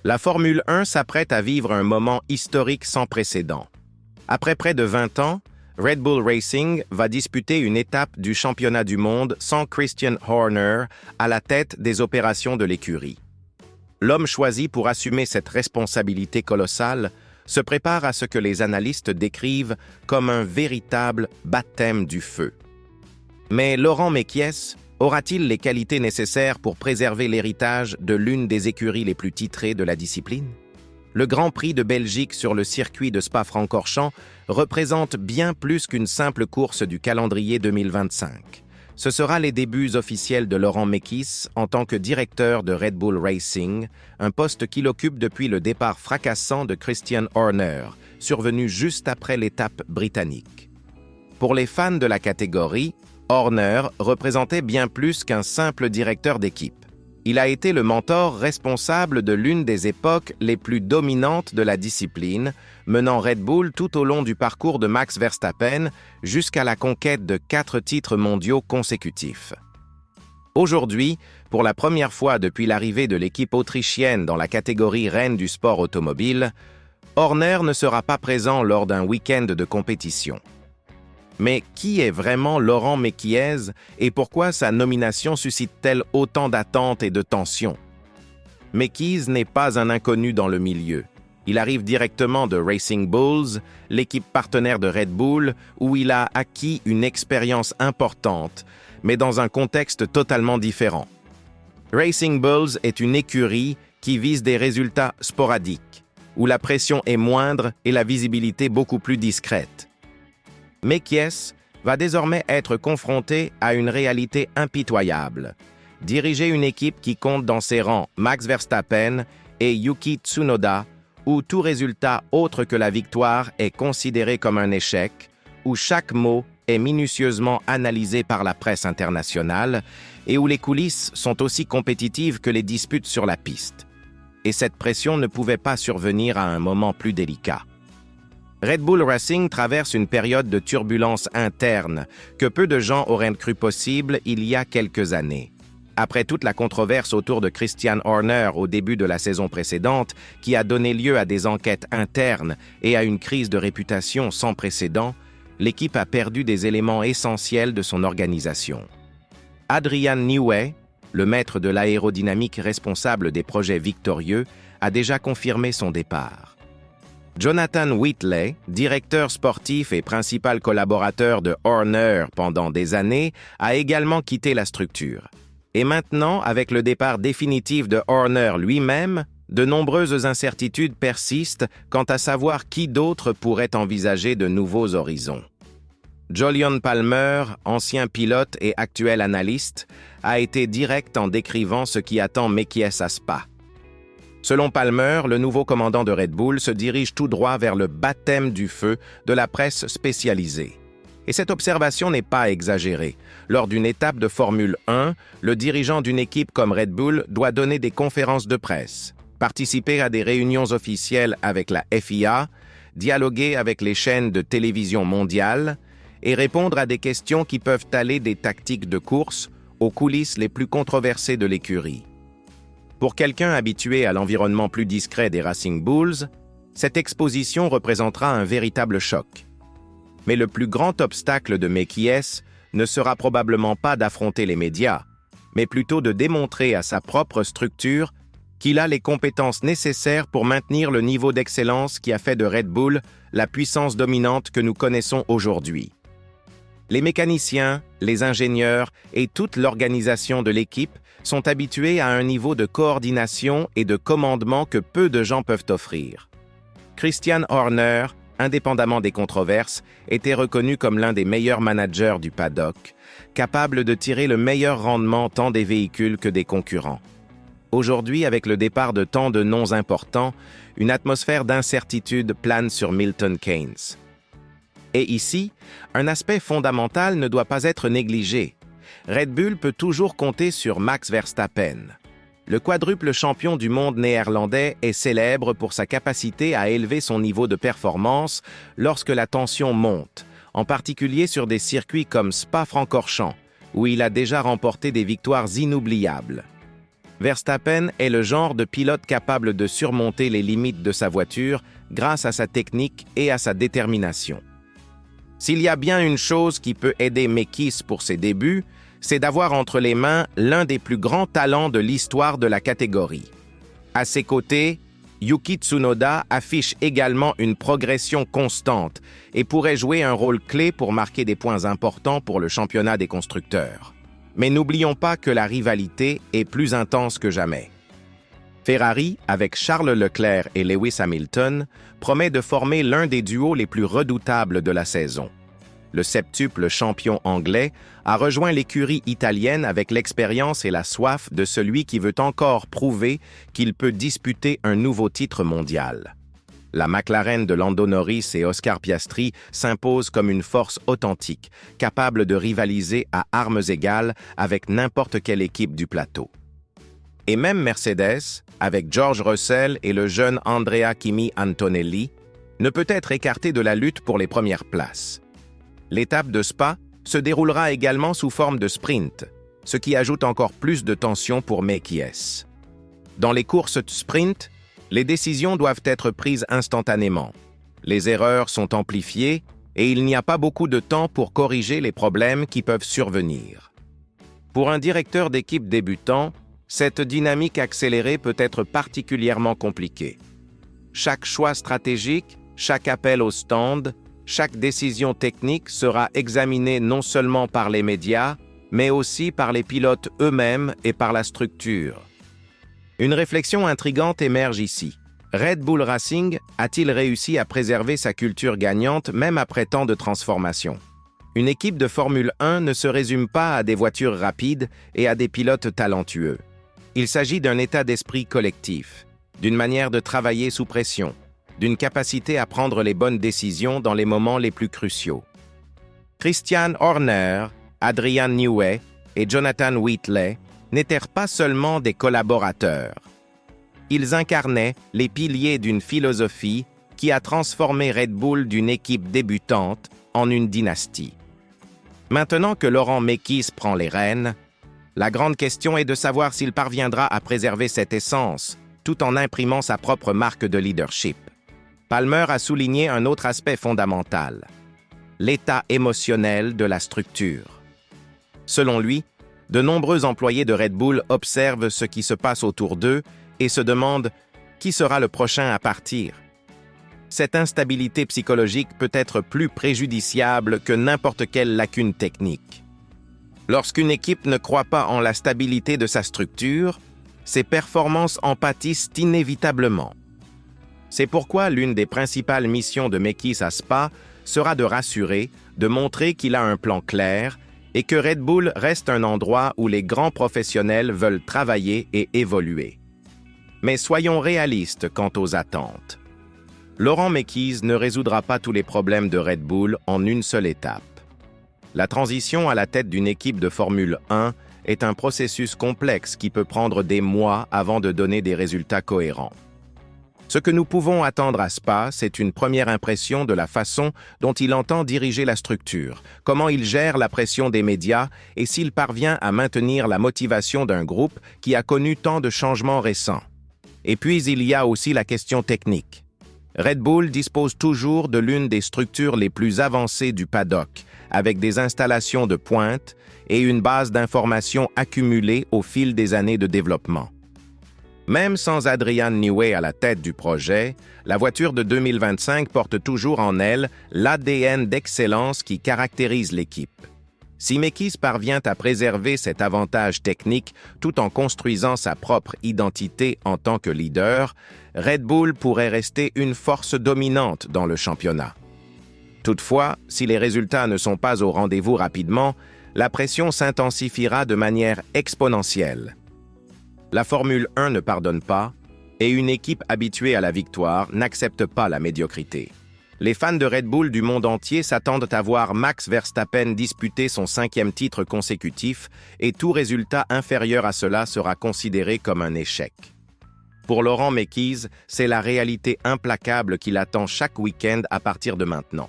La Formule 1 s'apprête à vivre un moment historique sans précédent. Après près de 20 ans, Red Bull Racing va disputer une étape du championnat du monde sans Christian Horner à la tête des opérations de l'écurie. L'homme choisi pour assumer cette responsabilité colossale se prépare à ce que les analystes décrivent comme un véritable baptême du feu. Mais Laurent Mekies aura-t-il les qualités nécessaires pour préserver l'héritage de l'une des écuries les plus titrées de la discipline? Le Grand Prix de Belgique sur le circuit de Spa-Francorchamps représente bien plus qu'une simple course du calendrier 2025. Ce sera les débuts officiels de Laurent Mekies en tant que directeur de Red Bull Racing, un poste qu'il occupe depuis le départ fracassant de Christian Horner, survenu juste après l'étape britannique. Pour les fans de la catégorie, Horner représentait bien plus qu'un simple directeur d'équipe. Il a été le mentor responsable de l'une des époques les plus dominantes de la discipline, menant Red Bull tout au long du parcours de Max Verstappen jusqu'à la conquête de 4 titres mondiaux consécutifs. Aujourd'hui, pour la première fois depuis l'arrivée de l'équipe autrichienne dans la catégorie reine du sport automobile, Horner ne sera pas présent lors d'un week-end de compétition. Mais qui est vraiment Laurent Mekies et pourquoi sa nomination suscite-t-elle autant d'attentes et de tensions? Mekies n'est pas un inconnu dans le milieu. Il arrive directement de Racing Bulls, l'équipe partenaire de Red Bull, où il a acquis une expérience importante, mais dans un contexte totalement différent. Racing Bulls est une écurie qui vise des résultats sporadiques, où la pression est moindre et la visibilité beaucoup plus discrète. Mekies va désormais être confronté à une réalité impitoyable. Diriger une équipe qui compte dans ses rangs Max Verstappen et Yuki Tsunoda, où tout résultat autre que la victoire est considéré comme un échec, où chaque mot est minutieusement analysé par la presse internationale et où les coulisses sont aussi compétitives que les disputes sur la piste. Et cette pression ne pouvait pas survenir à un moment plus délicat. Red Bull Racing traverse une période de turbulence interne que peu de gens auraient cru possible il y a quelques années. Après toute la controverse autour de Christian Horner au début de la saison précédente, qui a donné lieu à des enquêtes internes et à une crise de réputation sans précédent, l'équipe a perdu des éléments essentiels de son organisation. Adrian Newey, le maître de l'aérodynamique responsable des projets victorieux, a déjà confirmé son départ. Jonathan Whitley, directeur sportif et principal collaborateur de Horner pendant des années, a également quitté la structure. Et maintenant, avec le départ définitif de Horner lui-même, de nombreuses incertitudes persistent quant à savoir qui d'autre pourrait envisager de nouveaux horizons. Jolyon Palmer, ancien pilote et actuel analyste, a été direct en décrivant ce qui attend Mekies à Spa. Selon Palmer, le nouveau commandant de Red Bull se dirige tout droit vers le baptême du feu de la presse spécialisée. Et cette observation n'est pas exagérée. Lors d'une étape de Formule 1, le dirigeant d'une équipe comme Red Bull doit donner des conférences de presse, participer à des réunions officielles avec la FIA, dialoguer avec les chaînes de télévision mondiales et répondre à des questions qui peuvent aller des tactiques de course aux coulisses les plus controversées de l'écurie. Pour quelqu'un habitué à l'environnement plus discret des Racing Bulls, cette exposition représentera un véritable choc. Mais le plus grand obstacle de Mekies ne sera probablement pas d'affronter les médias, mais plutôt de démontrer à sa propre structure qu'il a les compétences nécessaires pour maintenir le niveau d'excellence qui a fait de Red Bull la puissance dominante que nous connaissons aujourd'hui. Les mécaniciens, les ingénieurs et toute l'organisation de l'équipe sont habitués à un niveau de coordination et de commandement que peu de gens peuvent offrir. Christian Horner, indépendamment des controverses, était reconnu comme l'un des meilleurs managers du paddock, capable de tirer le meilleur rendement tant des véhicules que des concurrents. Aujourd'hui, avec le départ de tant de noms importants, une atmosphère d'incertitude plane sur Milton Keynes. Et ici, un aspect fondamental ne doit pas être négligé. Red Bull peut toujours compter sur Max Verstappen. Le quadruple champion du monde néerlandais est célèbre pour sa capacité à élever son niveau de performance lorsque la tension monte, en particulier sur des circuits comme Spa-Francorchamps, où il a déjà remporté des victoires inoubliables. Verstappen est le genre de pilote capable de surmonter les limites de sa voiture grâce à sa technique et à sa détermination. S'il y a bien une chose qui peut aider Mekies pour ses débuts, c'est d'avoir entre les mains l'un des plus grands talents de l'histoire de la catégorie. À ses côtés, Yuki Tsunoda affiche également une progression constante et pourrait jouer un rôle clé pour marquer des points importants pour le championnat des constructeurs. Mais n'oublions pas que la rivalité est plus intense que jamais. Ferrari, avec Charles Leclerc et Lewis Hamilton, promet de former l'un des duos les plus redoutables de la saison. Le septuple champion anglais a rejoint l'écurie italienne avec l'expérience et la soif de celui qui veut encore prouver qu'il peut disputer un nouveau titre mondial. La McLaren de Lando Norris et Oscar Piastri s'impose comme une force authentique, capable de rivaliser à armes égales avec n'importe quelle équipe du plateau. Et même Mercedes, avec George Russell et le jeune Andrea Kimi Antonelli, ne peut être écarté de la lutte pour les premières places. L'étape de Spa se déroulera également sous forme de sprint, ce qui ajoute encore plus de tension pour Mekies. Dans les courses sprint, les décisions doivent être prises instantanément. Les erreurs sont amplifiées et il n'y a pas beaucoup de temps pour corriger les problèmes qui peuvent survenir. Pour un directeur d'équipe débutant, cette dynamique accélérée peut être particulièrement compliquée. Chaque choix stratégique, chaque appel au stand, chaque décision technique sera examinée non seulement par les médias, mais aussi par les pilotes eux-mêmes et par la structure. Une réflexion intrigante émerge ici. Red Bull Racing a-t-il réussi à préserver sa culture gagnante même après tant de transformations? Une équipe de Formule 1 ne se résume pas à des voitures rapides et à des pilotes talentueux. Il s'agit d'un état d'esprit collectif, d'une manière de travailler sous pression, d'une capacité à prendre les bonnes décisions dans les moments les plus cruciaux. Christian Horner, Adrian Newey et Jonathan Whitley n'étaient pas seulement des collaborateurs. Ils incarnaient les piliers d'une philosophie qui a transformé Red Bull d'une équipe débutante en une dynastie. Maintenant que Laurent Mekies prend les rênes, la grande question est de savoir s'il parviendra à préserver cette essence, tout en imprimant sa propre marque de leadership. Palmer a souligné un autre aspect fondamental, l'état émotionnel de la structure. Selon lui, de nombreux employés de Red Bull observent ce qui se passe autour d'eux et se demandent qui sera le prochain à partir. Cette instabilité psychologique peut être plus préjudiciable que n'importe quelle lacune technique. Lorsqu'une équipe ne croit pas en la stabilité de sa structure, ses performances en pâtissent inévitablement. C'est pourquoi l'une des principales missions de Mekies à Spa sera de rassurer, de montrer qu'il a un plan clair et que Red Bull reste un endroit où les grands professionnels veulent travailler et évoluer. Mais soyons réalistes quant aux attentes. Laurent Mekies ne résoudra pas tous les problèmes de Red Bull en une seule étape. La transition à la tête d'une équipe de Formule 1 est un processus complexe qui peut prendre des mois avant de donner des résultats cohérents. Ce que nous pouvons attendre à Spa, c'est une première impression de la façon dont il entend diriger la structure, comment il gère la pression des médias et s'il parvient à maintenir la motivation d'un groupe qui a connu tant de changements récents. Et puis il y a aussi la question technique. Red Bull dispose toujours de l'une des structures les plus avancées du paddock, avec des installations de pointe et une base d'informations accumulée au fil des années de développement. Même sans Adrian Newey à la tête du projet, la voiture de 2025 porte toujours en elle l'ADN d'excellence qui caractérise l'équipe. Si Mekies parvient à préserver cet avantage technique tout en construisant sa propre identité en tant que leader, Red Bull pourrait rester une force dominante dans le championnat. Toutefois, si les résultats ne sont pas au rendez-vous rapidement, la pression s'intensifiera de manière exponentielle. La Formule 1 ne pardonne pas, et une équipe habituée à la victoire n'accepte pas la médiocrité. Les fans de Red Bull du monde entier s'attendent à voir Max Verstappen disputer son 5e titre consécutif, et tout résultat inférieur à cela sera considéré comme un échec. Pour Laurent Mekies, c'est la réalité implacable qui l'attend chaque week-end à partir de maintenant.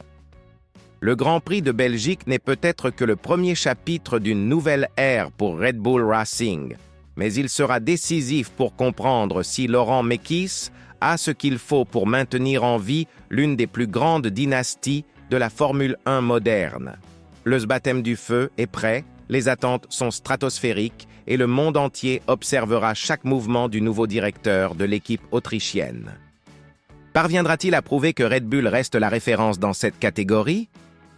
Le Grand Prix de Belgique n'est peut-être que le premier chapitre d'une nouvelle ère pour Red Bull Racing, mais il sera décisif pour comprendre si Laurent Mekies a ce qu'il faut pour maintenir en vie l'une des plus grandes dynasties de la Formule 1 moderne. Le baptême du feu est prêt, les attentes sont stratosphériques et le monde entier observera chaque mouvement du nouveau directeur de l'équipe autrichienne. Parviendra-t-il à prouver que Red Bull reste la référence dans cette catégorie?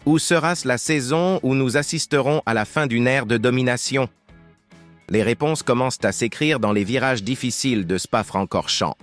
Ou sera-ce la saison où nous assisterons à la fin d'une ère de domination? Les réponses commencent à s'écrire dans les virages difficiles de Spa-Francorchamps.